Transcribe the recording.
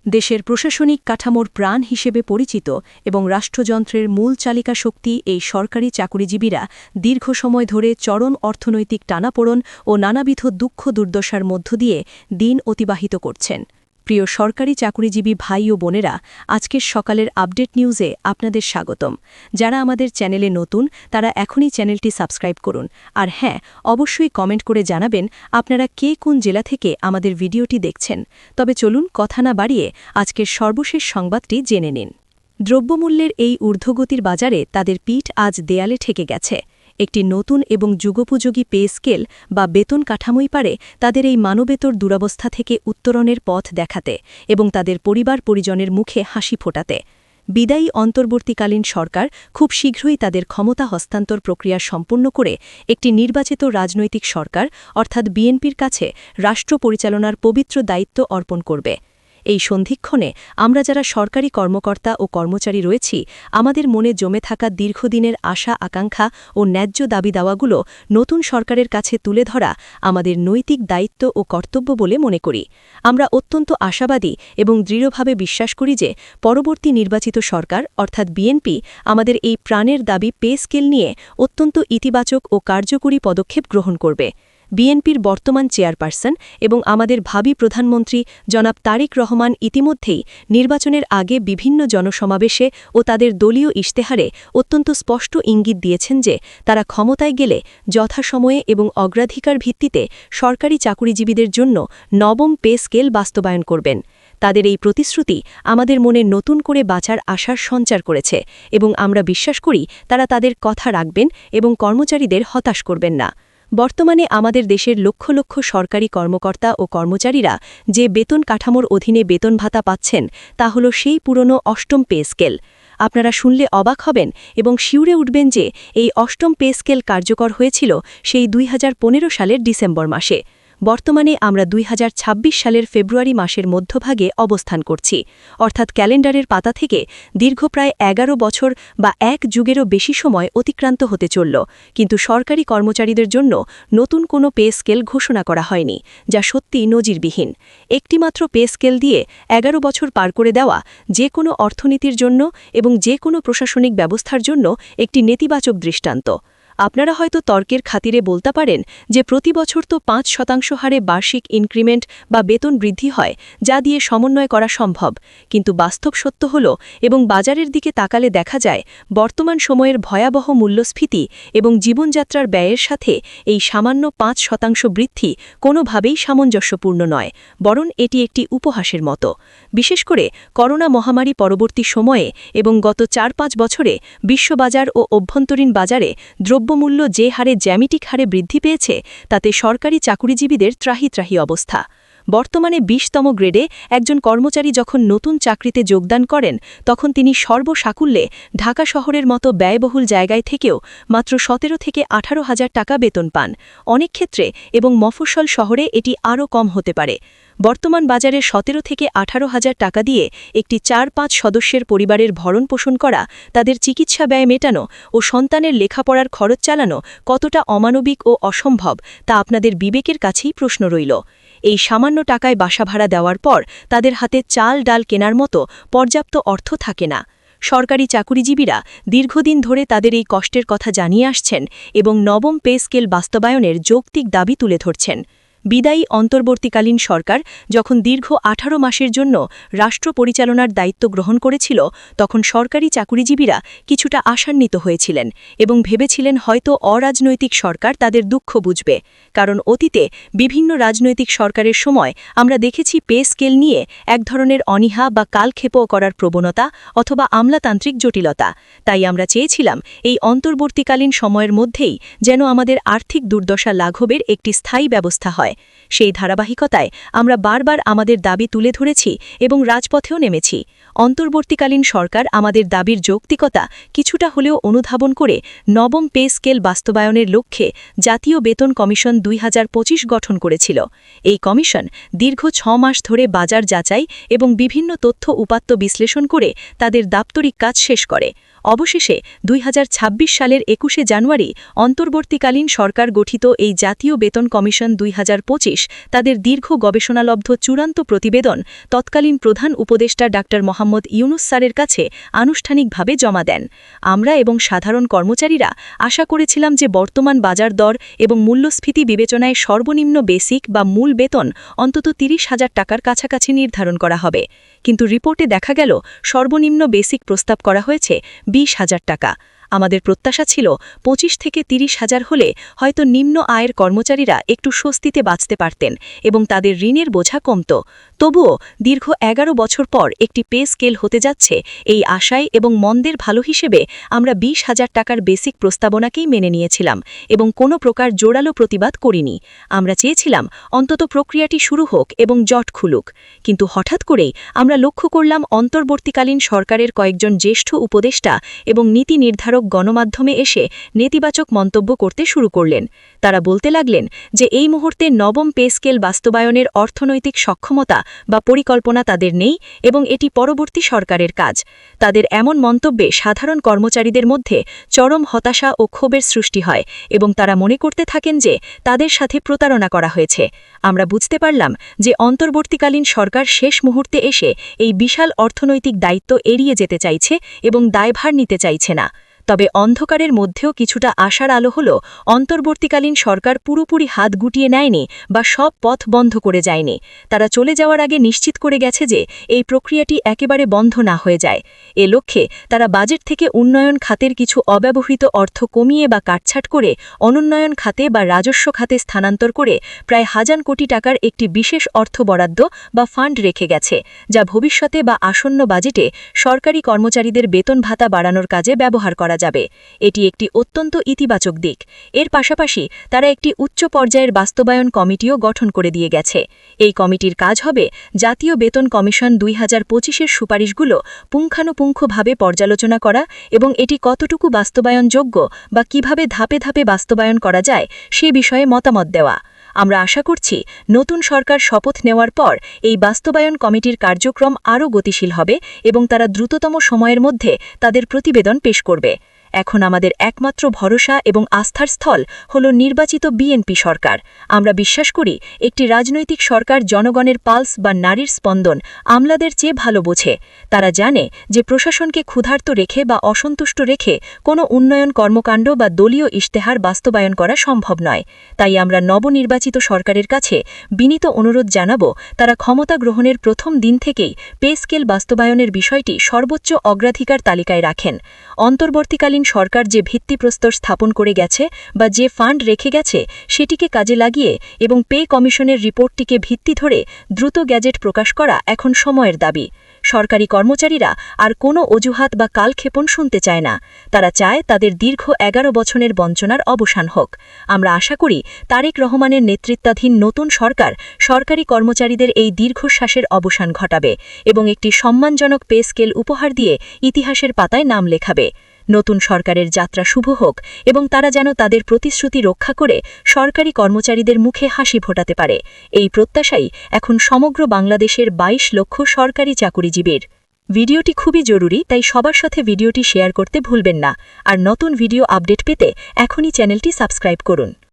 দেশের প্রশাসনিক কাঠামোর প্রাণ হিসেবে পরিচিত এবং রাষ্ট্রযন্ত্রের মূল চালিকা শক্তি এই সরকারি চাকুরিজীবীরা দীর্ঘ সময় ধরে চরম অর্থনৈতিক টানাপোড়েন ও নানাবিধ দুঃখ দুর্দশার মধ্য দিয়ে দিন অতিবাহিত করছেন। প্রিয় সরকারি চাকুরিজীবী ভাই ও বোনেরা, আজকের সকালের আপডেট নিউজে আপনাদের স্বাগতম। যারা আমাদের চ্যানেলে নতুন তারা এখনই চ্যানেলটি সাবস্ক্রাইব করুন, আর হ্যাঁ, অবশ্যই কমেন্ট করে জানাবেন আপনারা কে কোন জেলা থেকে আমাদের ভিডিওটি দেখছেন। তবে চলুন কথা না বাড়িয়ে আজকের সর্বশেষ সংবাদটি জেনে নিন। দ্রব্যমূল্যের এই ঊর্ধ্বগতির বাজারে তাদের পিঠ আজ দেয়ালে ঠেকে গেছে। একটি নতুন এবং যুগোপযোগী পে স্কেল বা বেতন কাঠামোই পারে তাদের এই মানবেতর দুরবস্থা থেকে উত্তরণের পথ দেখাতে এবং তাদের পরিবার পরিজনের মুখে হাসি ফোটাতে। বিদায়ী অন্তর্বর্তীকালীন সরকার খুব শীঘ্রই তাদের ক্ষমতা হস্তান্তর প্রক্রিয়া সম্পূর্ণ করে একটি নির্বাচিত রাজনৈতিক সরকার অর্থাৎ বিএনপির কাছে রাষ্ট্র পরিচালনার পবিত্র দায়িত্ব অর্পণ করবে। এই সন্ধিক্ষণে আমরা যারা সরকারি কর্মকর্তা ও কর্মচারী রয়েছি, আমাদের মনে জমে থাকা দীর্ঘদিনের আশা আকাঙ্ক্ষা ও ন্যায্য দাবি দাওয়াগুলো নতুন সরকারের কাছে তুলে ধরা আমাদের নৈতিক দায়িত্ব ও কর্তব্য বলে মনে করি। আমরা অত্যন্ত আশাবাদী এবং দৃঢ়ভাবে বিশ্বাস করি যে পরবর্তী নির্বাচিত সরকার অর্থাৎ বিএনপি আমাদের এই প্রাণের দাবি পে স্কেল নিয়ে অত্যন্ত ইতিবাচক ও কার্যকরী পদক্ষেপ গ্রহণ করবে। বিএনপির বর্তমান চেয়ারপারসন এবং আমাদের ভাবী প্রধানমন্ত্রী জনাব তারেক রহমান ইতিমধ্যেই নির্বাচনের আগে বিভিন্ন জনসমাবেশে ও তাদের দলীয় ইশতেহারে অত্যন্ত স্পষ্ট ইঙ্গিত দিয়েছেন যে তারা ক্ষমতায় গেলে যথাসময়ে এবং অগ্রাধিকার ভিত্তিতে সরকারি চাকুরিজীবীদের জন্য নবম পে স্কেল বাস্তবায়ন করবেন। তাদের এই প্রতিশ্রুতি আমাদের মনে নতুন করে বাঁচার আশার সঞ্চার করেছে এবং আমরা বিশ্বাস করি তারা তাদের কথা রাখবেন এবং কর্মচারীদের হতাশ করবেন না। বর্তমানে আমাদের দেশের লক্ষ লক্ষ সরকারি কর্মকর্তা ও কর্মচারীরা যে বেতন কাঠামোর অধীনে বেতন ভাতা পাচ্ছেন তা হল সেই পুরনো অষ্টম পে স্কেল। আপনারা শুনলে অবাক হবেন এবং শিউরে উঠবেন যে এই অষ্টম পে স্কেল কার্যকর হয়েছিল সেই 2015 সালের ডিসেম্বর মাসে। বর্তমানে আমরা 2026 সালের ফেব্রুয়ারি মাসের মধ্যভাগে অবস্থান করছি, অর্থাৎ ক্যালেন্ডারের পাতা থেকে দীর্ঘ প্রায় 11 বছর বা এক যুগেরও বেশি সময় অতিক্রান্ত হতে চলল, কিন্তু সরকারি কর্মচারীদের জন্য নতুন কোনো পে স্কেল ঘোষণা করা হয়নি, যা সত্যিই নজিরবিহীন। একটিমাত্র পে স্কেল দিয়ে 11 বছর পার করে দেওয়া যে কোনো অর্থনীতির জন্য এবং যে কোনো প্রশাসনিক ব্যবস্থার জন্য একটি নেতিবাচক দৃষ্টান্ত। আপনারা হয়তো তর্কের খাতিরে বলতে পারেন যে প্রতি বছর তো 5% হারে বার্ষিক ইনক্রিমেন্ট বা বেতন বৃদ্ধি হয়, যা দিয়ে সমন্বয় করা সম্ভব, কিন্তু বাস্তব সত্য হল এবং বাজারের দিকে তাকালে দেখা যায় বর্তমান সময়ের ভয়াবহ মূল্যস্ফীতি এবং জীবনযাত্রার ব্যয়ের সাথে এই সামান্য 5% বৃদ্ধি কোনোভাবেই সামঞ্জস্যপূর্ণ নয়, বরং এটি একটি উপহাসের মতো। বিশেষ করে করোনা মহামারী পরবর্তী সময়ে এবং গত 4-5 বছরে বিশ্ববাজার ও অভ্যন্তরীণ বাজারে দ্রব্যমূল্য যে হারে জ্যামিতিক হারে বৃদ্ধি পেয়েছে তাতে সরকারি চাকুরিজীবীদের ত্রাহি অবস্থা। বর্তমানে 20তম গ্রেডে একজন কর্মচারী যখন নতুন চাকরিতে যোগদান করেন তখন তিনি সর্বসাকুল্যে ঢাকা শহরের মতো ব্যয়বহুল জায়গায় থেকেও মাত্র 17 থেকে 18 হাজার টাকা বেতন পান, অনেক ক্ষেত্রে এবং মফস্বল শহরে এটি আরও কম হতে পারে। বর্তমান বাজারে 17 থেকে 18 হাজার টাকা দিয়ে একটি 4-5 সদস্যের পরিবারের ভরণ পোষণ করা, তাদের চিকিৎসা ব্যয় মেটানো ও সন্তানের লেখাপড়ার খরচ চালানো কতটা অমানবিক ও অসম্ভব তা আপনাদের বিবেকের কাছেই প্রশ্ন রইল। এই সামান্য টাকায় বাসা ভাড়া দেওয়ার পর তাদের হাতে চাল ডাল কেনার মতো পর্যাপ্ত অর্থ থাকে না। সরকারি চাকুরিজীবীরা দীর্ঘদিন ধরে তাদের এই কষ্টের কথা জানিয়ে আসছেন এবং নবম পে স্কেল বাস্তবায়নের যৌক্তিক দাবি তুলে ধরছেন। বিদায়ী অন্তর্বর্তীকালীন সরকার যখন দীর্ঘ 18 মাসের জন্য রাষ্ট্র পরিচালনার দায়িত্ব গ্রহণ করেছিল তখন সরকারি চাকুরিজীবীরা কিছুটা আশান্বিত হয়েছিলেন এবং ভেবেছিলেন হয়তো অরাজনৈতিক সরকার তাদের দুঃখ বুঝবে, কারণ অতীতে বিভিন্ন রাজনৈতিক সরকারের সময় আমরা দেখেছি পে স্কেল নিয়ে এক ধরনের অনীহা বা কালক্ষেপও করার প্রবণতা অথবা আমলাতান্ত্রিক জটিলতা। তাই আমরা চেয়েছিলাম এই অন্তর্বর্তীকালীন সময়ের মধ্যেই যেন আমাদের আর্থিক দুর্দশা লাঘবের একটি স্থায়ী ব্যবস্থা হয়। সেই ধারাবাহিকতায় আমরা বারবার আমাদের দাবি তুলে ধরেছি এবং রাজপথেও নেমেছি। অন্তর্বর্তীকালীন সরকার আমাদের দাবির যৌক্তিকতা কিছুটা হলেও অনুধাবন করে নবম পে স্কেল বাস্তবায়নের লক্ষ্যে জাতীয় বেতন কমিশন 2025 গঠন করেছিল। এই কমিশন দীর্ঘ 6 মাস ধরে বাজার যাচাই এবং বিভিন্ন তথ্য উপাত্ত বিশ্লেষণ করে তাদের দাপ্তরিক কাজ শেষ করে। অবশেষে 2026 সালের 21শে জানুয়ারি অন্তর্বর্তীকালীন সরকার গঠিত এই জাতীয় বেতন কমিশন তাদের দীর্ঘ গবেষণালব্ধ চূড়ান্ত প্রতিবেদন তৎকালীন প্রধান উপদেষ্টা ডাক্তার মোহাম্মদ ইউনুস স্যারের কাছে আনুষ্ঠানিকভাবে জমা দেন। আমরা এবং সাধারণ কর্মচারীরা আশা করেছিলাম যে বর্তমান বাজার দর এবং মূল্যস্ফীতি বিবেচনায় সর্বনিম্ন বেসিক বা মূল বেতন অন্তত ৩০,০০০ টাকার কাছাকাছি নির্ধারণ করা হবে, কিন্তু রিপোর্টে দেখা গেল সর্বনিম্ন বেসিক প্রস্তাব করা হয়েছে ২০,০০০ টাকা। আমাদের প্রত্যাশা ছিল ২৫ থেকে ৩০,০০০ হলে হয়তো নিম্ন আয়ের কর্মচারীরা একটু স্বস্তিতে বাঁচতে পারতেন এবং তাদের ঋণের বোঝা কমত। তবুও দীর্ঘ ১১ বছর পর একটি পে স্কেল হতে যাচ্ছে এই আশায় এবং মন্দের ভালো হিসেবে আমরা ২০,০০০ টাকার বেসিক প্রস্তাবনাকেই মেনে নিয়েছিলাম এবং কোনো প্রকার জোরালো প্রতিবাদ করিনি। আমরা চেয়েছিলাম অন্তত প্রক্রিয়াটি শুরু হোক এবং জট খুলুক, কিন্তু হঠাৎ করেই আমরা লক্ষ্য করলাম অন্তর্বর্তীকালীন সরকারের কয়েকজন জ্যেষ্ঠ উপদেষ্টা এবং নীতি নির্ধারক গণমাধ্যমে এসে নেতিবাচক মন্তব্য করতে শুরু করলেন। তারা বলতে লাগলেন যে এই মুহূর্তে নবম পে স্কেল বাস্তবায়নের অর্থনৈতিক সক্ষমতা বা পরিকল্পনা তাদের নেই এবং এটি পরবর্তী সরকারের কাজ। তাদের এমন মন্তব্যে সাধারণ কর্মচারীদের মধ্যে চরম হতাশা ও ক্ষোভের সৃষ্টি হয় এবং তারা মনে করতে থাকেন যে তাদের সাথে প্রতারণা করা হয়েছে। আমরা বুঝতে পারলাম যে অন্তর্বর্তীকালীন সরকার শেষ মুহূর্তে এসে এই বিশাল অর্থনৈতিক দায়িত্ব এড়িয়ে যেতে চাইছে এবং দায়ভার নিতে চাইছে না। তবে অন্ধকারের মধ্যেও কিছুটা আশার আলো হল অন্তর্বর্তীকালীন সরকার পুরোপুরি হাত গুটিয়ে নেয়নি বা সব পথ বন্ধ করে যায়নি। তারা চলে যাওয়ার আগে নিশ্চিত করে গেছে যে এই প্রক্রিয়াটি একেবারে বন্ধ না হয়ে যায়। এ লক্ষ্যে তারা বাজেট থেকে উন্নয়ন খাতের কিছু অব্যবহৃত অর্থ কমিয়ে বা কাটছাট করে অনুন্নয়ন খাতে বা রাজস্ব খাতে স্থানান্তর করে প্রায় ১,০০০ কোটি টাকার একটি বিশেষ অর্থ বরাদ্দ বা ফান্ড রেখে গেছে, যা ভবিষ্যতে বা আসন্ন বাজেটে সরকারি কর্মচারীদের বেতন ভাতা বাড়ানোর কাজে ব্যবহার করা যাবে। এটি একটি অত্যন্ত ইতিবাচক দিক। এর পাশাপাশি তারা একটি উচ্চ পর্যায়ের বাস্তবায়ন কমিটিও গঠন করে দিয়ে গেছে। এই কমিটির কাজ হবে জাতীয় বেতন কমিশন ২০২৫-এর সুপারিশগুলো পুঙ্খানুপুঙ্খভাবে পর্যালোচনা করা এবং এটি কতটুকু বাস্তবায়নযোগ্য বা কিভাবে ধাপে ধাপে বাস্তবায়ন করা যায় সে বিষয়ে মতামত দেওয়া। আমরা আশা করছি নতুন সরকার শপথ নেওয়ার পর এই বাস্তবায়ন কমিটির কার্যক্রম আরও গতিশীল হবে এবং তারা দ্রুততম সময়ের মধ্যে তাদের প্রতিবেদন পেশ করবে। এখন আমাদের একমাত্র ভরসা এবং আস্থার স্থল হল নির্বাচিত বিএনপি সরকার। আমরা বিশ্বাস করি একটি রাজনৈতিক সরকার জনগণের পালস বা নারীর স্পন্দন আমলাদের চেয়ে ভালো বোঝে। তারা জানে যে প্রশাসনকে ক্ষুধার্ত রেখে বা অসন্তুষ্ট রেখে কোনো উন্নয়ন কর্মকাণ্ড বা দলীয় ইশতেহার বাস্তবায়ন করা সম্ভব নয়। তাই আমরা নবনির্বাচিত সরকারের কাছে বিনীত অনুরোধ জানাব তারা ক্ষমতা গ্রহণের প্রথম দিন থেকেই পে স্কেল বাস্তবায়নের বিষয়টি সর্বোচ্চ অগ্রাধিকার তালিকায় রাখেন। অন্তর্বর্তীকালীন সরকার যে ভিত্তিপ্রস্তর স্থাপন করে গেছে বা যে ফান্ড রেখে গেছে সেটিকে কাজে লাগিয়ে এবং পে কমিশনের রিপোর্টটিকে ভিত্তি ধরে দ্রুত গ্যাজেট প্রকাশ করা এখন সময়ের দাবি। সরকারি কর্মচারীরা আর কোনো অজুহাত বা কালক্ষেপণ শুনতে চায় না। তারা চায় তাদের দীর্ঘ ১১ বছরের বঞ্চনার অবসান হোক। আমরা আশা করি তারেক রহমানের নেতৃত্বাধীন নতুন সরকার সরকারি কর্মচারীদের এই দীর্ঘশ্বাসের অবসান ঘটাবে এবং একটি সম্মানজনক পে স্কেল উপহার দিয়ে ইতিহাসের পাতায় নাম লেখাবে। নতুন সরকারের যাত্রা শুভ হোক এবং তারা যেন তাদের প্রতিশ্রুতি রক্ষা করে সরকারি কর্মচারীদের মুখে হাসি ফোটাতে পারে। এই প্রত্যাশাই এখন সমগ্র বাংলাদেশের ২২ লক্ষ সরকারি চাকুরিজীবীর। ভিডিওটি খুবই জরুরি, তাই সবার সাথে ভিডিওটি শেয়ার করতে ভুলবেন না। আর নতুন ভিডিও আপডেট পেতে এখনই চ্যানেলটি সাবস্ক্রাইব করুন।